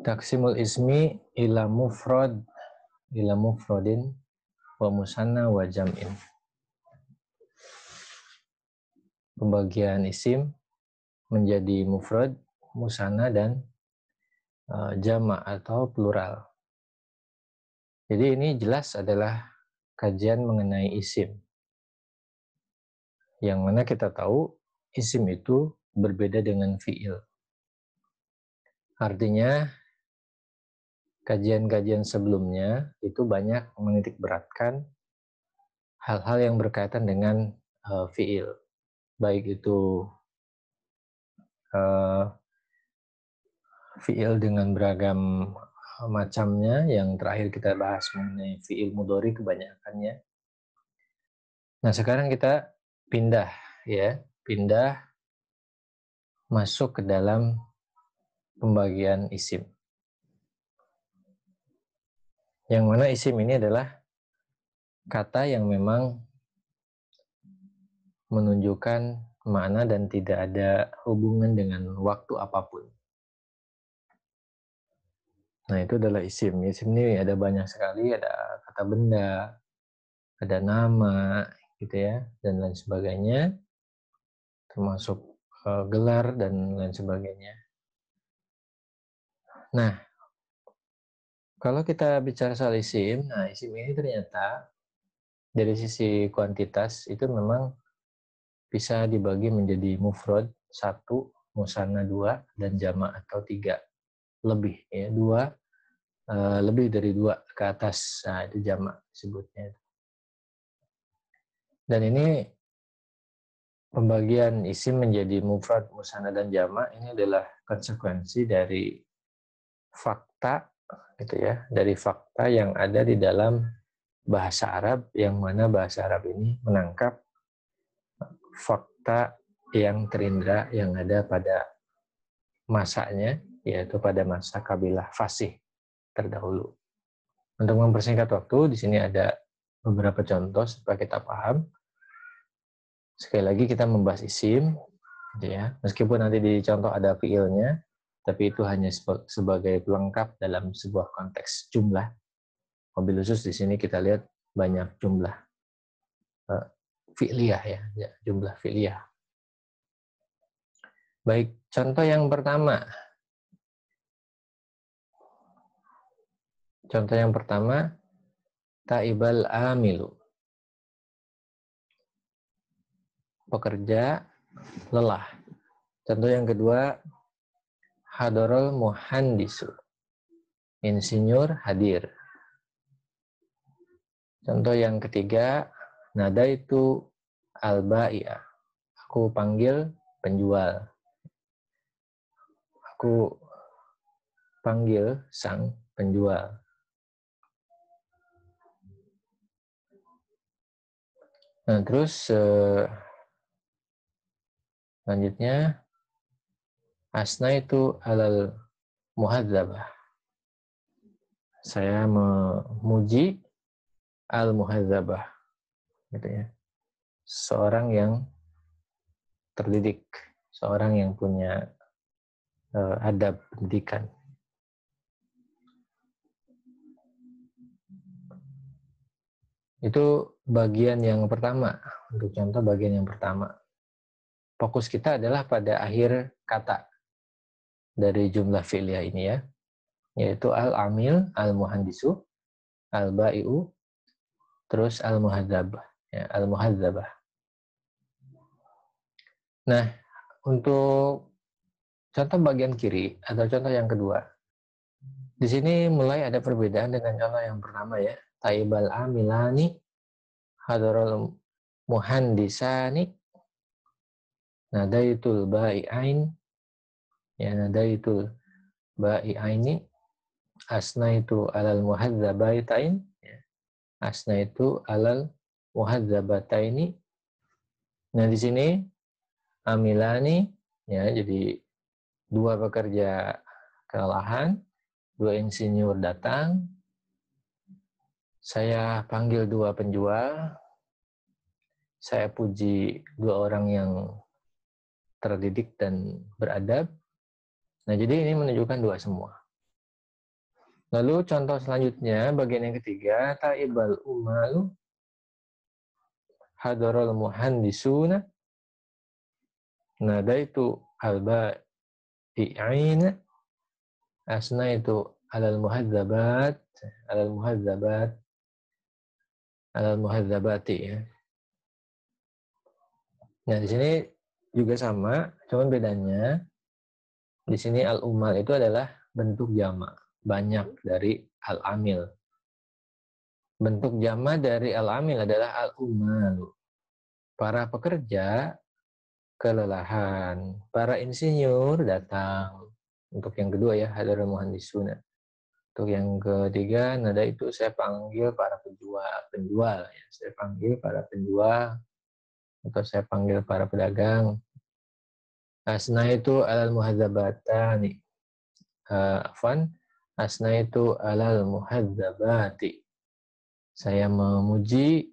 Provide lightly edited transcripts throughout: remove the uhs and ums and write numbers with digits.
Taksimul ismi ila mufradin wa musanna wa jam'in. Pembagian isim menjadi mufrad, musanna, dan jama' atau plural. Jadi ini jelas adalah kajian mengenai isim. Yang mana kita tahu isim itu berbeda dengan fi'il. Artinya kajian-kajian sebelumnya itu banyak menitik beratkan hal-hal yang berkaitan dengan fi'il. Baik itu fi'il dengan beragam macamnya, yang terakhir kita bahas mengenai fi'il mudhari kebanyakannya. Nah, sekarang kita pindah masuk ke dalam pembagian isim. Yang mana isim ini adalah kata yang memang menunjukkan makna dan tidak ada hubungan dengan waktu apapun. Nah, itu adalah isim. Isim ini ada banyak sekali, ada kata benda, ada nama, gitu ya, dan lain sebagainya, termasuk gelar dan lain sebagainya. Nah, kalau kita bicara soal isim, nah isim ini ternyata dari sisi kuantitas itu memang bisa dibagi menjadi mufrad 1, musanna 2, dan jama' atau 3. Lebih ya, 2, lebih dari 2 ke atas. Nah, itu jama' disebutnya. Dan ini pembagian isim menjadi mufrad, musanna, dan jama' ini adalah konsekuensi dari fakta gitu ya, dari fakta yang ada di dalam bahasa Arab, yang mana bahasa Arab ini menangkap fakta yang terindra yang ada pada masanya, yaitu pada masa kabilah Fasih terdahulu. Untuk mempersingkat waktu, di sini ada beberapa contoh supaya kita paham. Sekali lagi kita membahas isim, gitu ya. Meskipun nanti di contoh ada fiilnya, tapi itu hanya sebagai pelengkap dalam sebuah konteks jumlah. Mobil khusus di sini kita lihat banyak jumlah fi'liyah ya, jumlah fi'liyah. Baik, contoh yang pertama. Contoh yang pertama, ta'ibal amilu. Pekerja lelah. Contoh yang kedua, hadarul muhandisu. Insinyur hadir. Contoh yang ketiga, nadaitu al-bai'a. Aku panggil penjual. Aku panggil sang penjual. Nah, terus selanjutnya, asna itu alal muhadzabah. Saya memuji al-muhadzabah, gitu ya. Seorang yang terdidik, seorang yang punya adab pendidikan. Itu bagian yang pertama. Untuk contoh bagian yang pertama. Fokus kita adalah pada akhir kata dari jumlah fi'liyah ini ya. Yaitu al-amil, al-muhandisu, al-ba'i'u, terus al-muhadzabah. Ya, al-muhadzabah. Nah, untuk contoh bagian kiri atau contoh yang kedua. Di sini mulai ada perbedaan dengan contoh yang pertama ya. Taibal amilani, hadarul muhandisani, nadaitul ba'i'ain, ya nadaitul ba'i'aini, asna itu alal muhadzabaitain, ya. Asna itu alal muhadzabataini. Nah, di sini amilani, ya, jadi dua pekerja kelelahan, dua insinyur datang, saya panggil dua penjual, saya puji dua orang yang terdidik dan beradab. Nah, jadi ini menunjukkan dua semua. Lalu contoh selanjutnya, bagian yang ketiga, ta'ibal umalu hadarul muhandisuna nadaitu al-ba'i'ina asna itu alal muhadzabat alal muhadzabati ya. Nah, di sini juga sama, cuman bedanya di sini al-umal itu adalah bentuk jamak, banyak dari al-amil. Bentuk jamak dari al-amil adalah al-umal. Para pekerja kelelahan, para insinyur datang. Untuk yang kedua ya, hadarul muhandisuna. Untuk yang ketiga, nada itu saya panggil para penjual ya. Saya panggil para penjual atau saya panggil para pedagang. Asna itu alal muhadzabatani. Afwan, asna itu alal muhadzabati. Saya memuji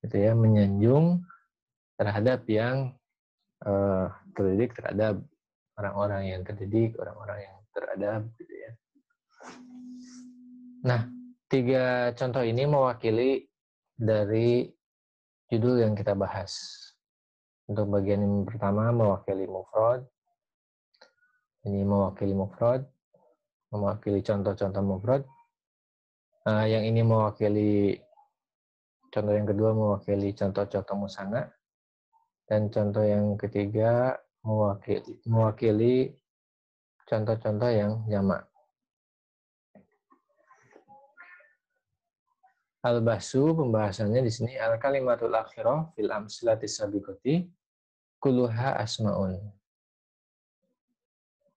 gitu ya, menyanjung terhadap yang terdidik, terhadap orang-orang yang terdidik, orang-orang yang teradab gitu ya. Nah, 3 contoh ini mewakili dari judul yang kita bahas. Untuk bagian yang pertama mewakili mufrad. Ini mewakili mufrad, mewakili contoh-contoh mufrad. Yang ini mewakili contoh yang kedua mewakili contoh-contoh musanna. Dan contoh yang ketiga mewakili contoh-contoh yang jamak. Al-bahsu pembahasannya di sini al-kalimatul akhirah fil amsilati sabiqati kulluha asmaun.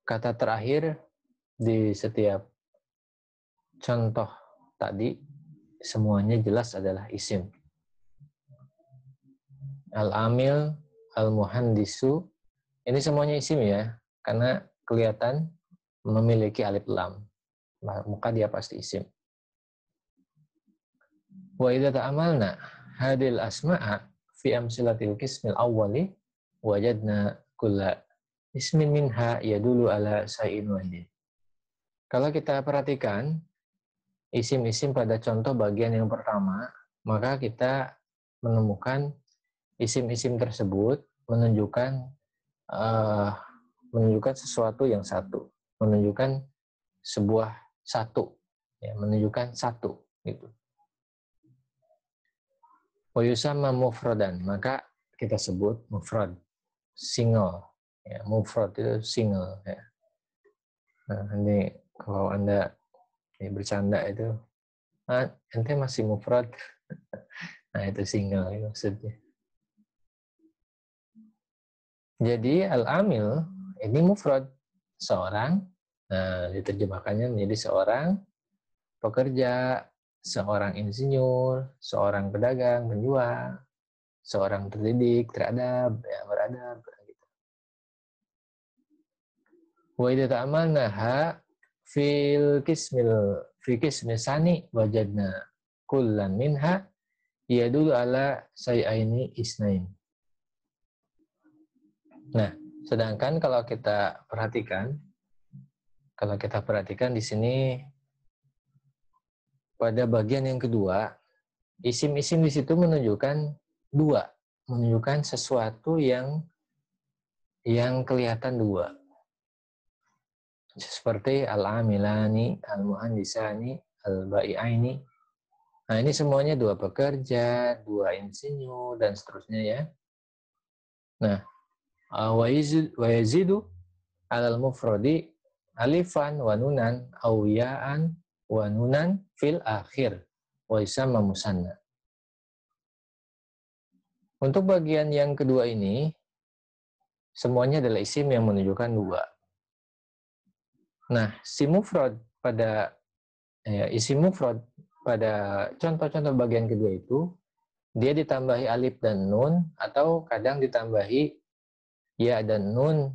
Kata terakhir di setiap contoh tadi semuanya jelas adalah isim. Al-amil, al-muhandisu, ini semuanya isim ya, karena kelihatan memiliki alif lam. Maka dia pasti isim. Wa idza ta'amalna hadil asma'a fi amsilatil qismil awwali wajadna kulla ismin minha yadulu ala sa'in wahid. Kalau kita perhatikan isim-isim pada contoh bagian yang pertama, maka kita menemukan isim-isim tersebut menunjukkan sesuatu yang satu, menunjukkan sebuah satu, ya, menunjukkan satu gitu. Wa yusamma mufradan, maka kita sebut mufrad, single. Ya, mufrad itu single. Ya. Nah, ini kalau Anda bercanda itu, ente masih mufrad. Nah, itu single ya, maksudnya. Jadi al-amil ini mufrad, seorang. Nah, diterjemahkannya menjadi seorang pekerja, seorang insinyur, seorang pedagang, penjual, seorang terdidik, teradab, ya, beradab. Gitu. Wa idza ta'amalnaha fi qismil sani wajadna kullan minha yadullu ala say'aini isnain. Nah, sedangkan kalau kita perhatikan di sini pada bagian yang kedua, isim-isim di situ menunjukkan dua, menunjukkan sesuatu yang kelihatan dua. Seperti al-amilani, al-muhandisani, al-bai'aini. Nah, ini semuanya dua pekerja, dua insinyur, dan seterusnya ya. Nah, wa yazidu alal mufradi alifan wa nunan aw ya'an wa nunan fil akhir wa yusamma musanna. Untuk bagian yang kedua ini semuanya adalah isim yang menunjukkan dua. Nah, isim mufrad pada contoh-contoh bagian kedua itu dia ditambahi alif dan nun atau kadang ditambahi ya dan nun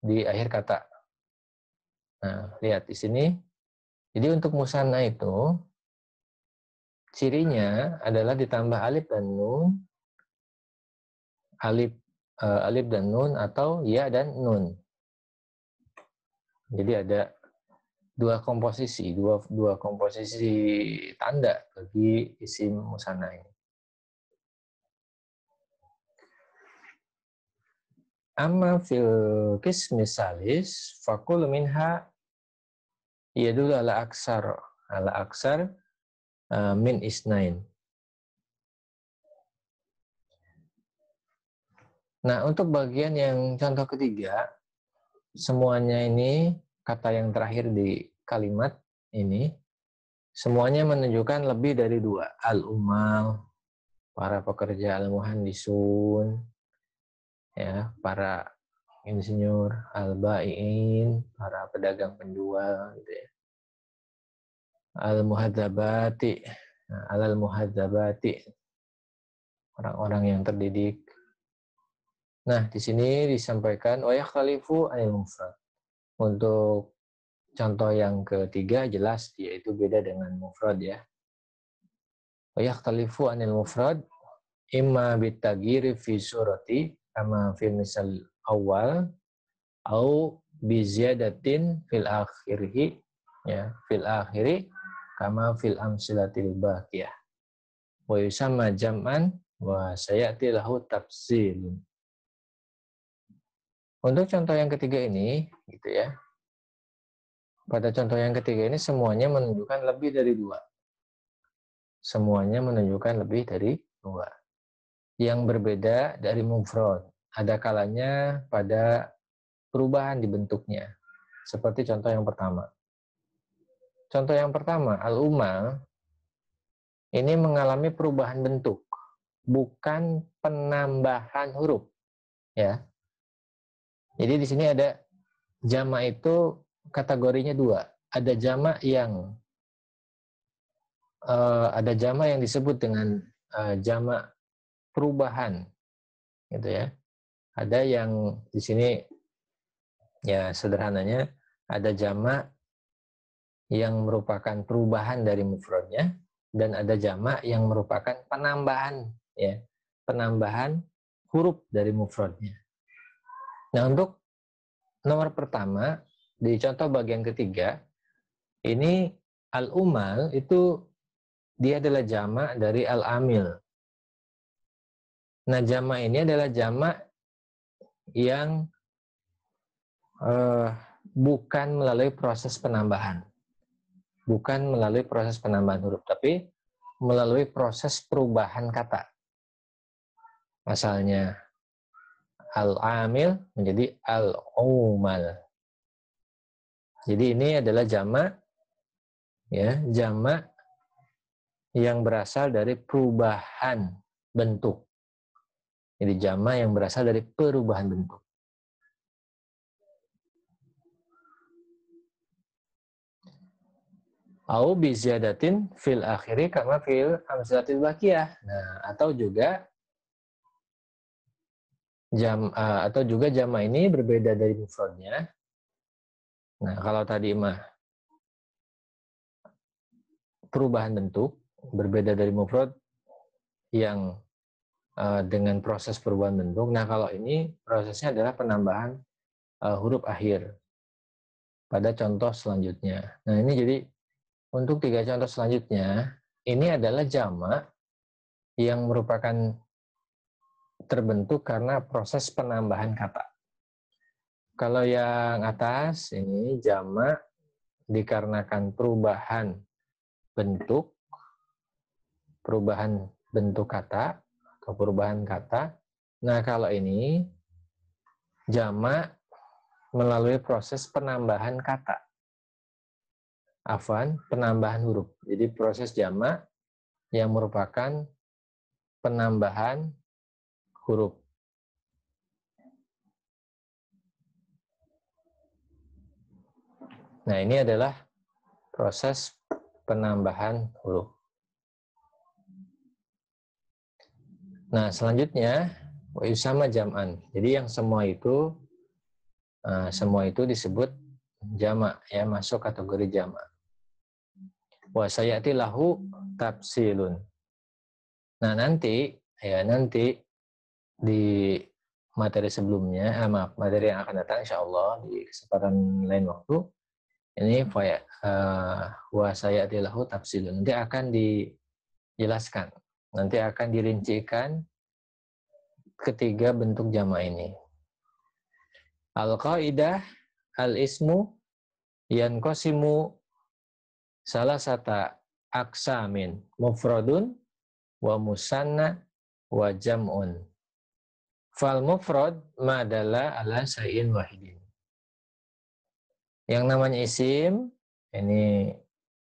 di akhir kata. Nah, lihat di sini. Jadi untuk musanna itu cirinya adalah ditambah alif dan nun, alif dan nun atau ya dan nun. Jadi ada dua komposisi tanda bagi isim musanna ini. Amma fil qismi salis faqul minha yadullu ala aksar min isnain. Nah, untuk bagian yang contoh ketiga, semuanya ini kata yang terakhir di kalimat ini semuanya menunjukkan lebih dari dua. Al-umal, para pekerja, al-muhandisun, ya, para insinyur, al-bai'in, para pedagang penjual, gitu ya. Al-muhadzabati, al-muhadzabati, orang-orang yang terdidik. Nah, di sini disampaikan wa yakhtalifu anil mufrad. Untuk contoh yang ketiga jelas yaitu beda dengan mufrad ya. Wa yakhtalifu anil mufrad imma bitaghyiri fi surati kama fil misal awal au bi ziyadatin fil akhirih ya, fil akhiri kama fil amsilatil baqiyah. Wa yusamma jam'an wa sayati lahu tafsilun. Untuk contoh yang ketiga ini, gitu ya. Pada contoh yang ketiga ini semuanya menunjukkan lebih dari dua. Semuanya menunjukkan lebih dari dua. Yang berbeda dari mufrad. Ada kalanya pada perubahan di bentuknya. Seperti contoh yang pertama. Contoh yang pertama, al-umal ini mengalami perubahan bentuk, bukan penambahan huruf. Ya. Jadi di sini ada jama' itu kategorinya dua. Ada jama' yang disebut dengan jama' perubahan, gitu ya. Ada yang di sini ya sederhananya ada jama' yang merupakan perubahan dari mufradnya dan ada jama' yang merupakan penambahan ya, penambahan huruf dari mufradnya. Nah, untuk nomor pertama di contoh bagian ketiga ini al-umal itu dia adalah jama' dari al-amil. Nah, jama' ini adalah jama' yang bukan melalui proses penambahan. Bukan melalui proses penambahan huruf, tapi melalui proses perubahan kata. Asalnya al-amil menjadi al-umal. Jadi ini adalah jama' ya, jama' yang berasal dari perubahan bentuk. Jadi jama' yang berasal dari perubahan bentuk. Au bi ziyadatin fil akhiri kama fil amsalatil baqiyah. Nah, atau juga jama' ini berbeda dari mufradnya. Nah, kalau tadi mah perubahan bentuk berbeda dari mufrad yang dengan proses perubahan bentuk. Nah, kalau ini prosesnya adalah penambahan huruf akhir pada contoh selanjutnya. Nah, ini jadi untuk 3 contoh selanjutnya, ini adalah jama' yang merupakan terbentuk karena proses penambahan kata. Kalau yang atas ini jama' dikarenakan perubahan bentuk kata atau perubahan kata. Nah, kalau ini jama' melalui proses penambahan kata. Afwan, penambahan huruf. Jadi proses jama' yang merupakan penambahan huruf. Nah, ini adalah proses penambahan huruf. Nah, selanjutnya wa yusama jam'an. Jadi yang semua itu disebut jama' ya, masuk kategori jama'. Wa sayati lahu tafsilun. Nah, nanti di materi sebelumnya, materi yang akan datang insyaallah di kesempatan lain waktu Ini wa sayati lahu tafsilun. Nanti akan dijelaskan. Nanti akan dirincikan ketiga bentuk jamak ini. Al-qaidah al-ismu yanqasimu salasata aksamin mufradun wa musanna wa jam'un. Fal mufrad ma dalla ala syai'in wahidin. Yang namanya isim ini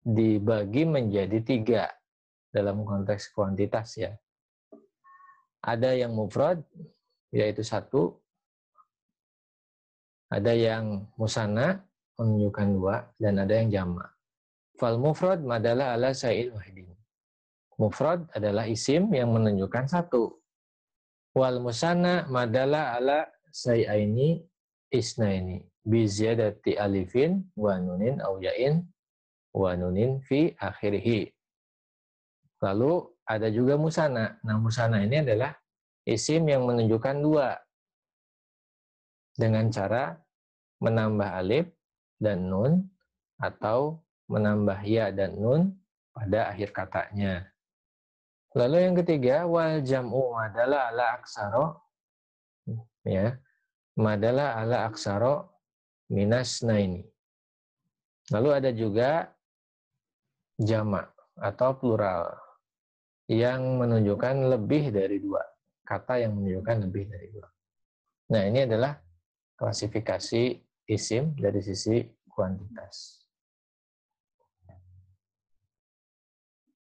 dibagi menjadi 3 dalam konteks kuantitas ya. Ada yang mufrad yaitu 1, ada yang musanna menunjukkan 2, dan ada yang jamak. Fal mufrad madalla ala syai'in wahidin. Mufrad adalah isim yang menunjukkan 1. Wal musanna madalla ala syai'aini isnaini bi ziyadati alifin wa nunin aw ya'in wa nunin fi akhirih. Lalu ada juga musanna. Nah, musanna ini adalah isim yang menunjukkan 2 dengan cara menambah alif dan nun atau menambah ya dan nun pada akhir katanya. Lalu yang ketiga, wal jam'u madalla ala aksaro, ya, madalla ala aksaro minas naini. Lalu ada juga jamak atau plural yang menunjukkan lebih dari 2. Kata yang menunjukkan lebih dari 2. Nah, ini adalah klasifikasi isim dari sisi kuantitas.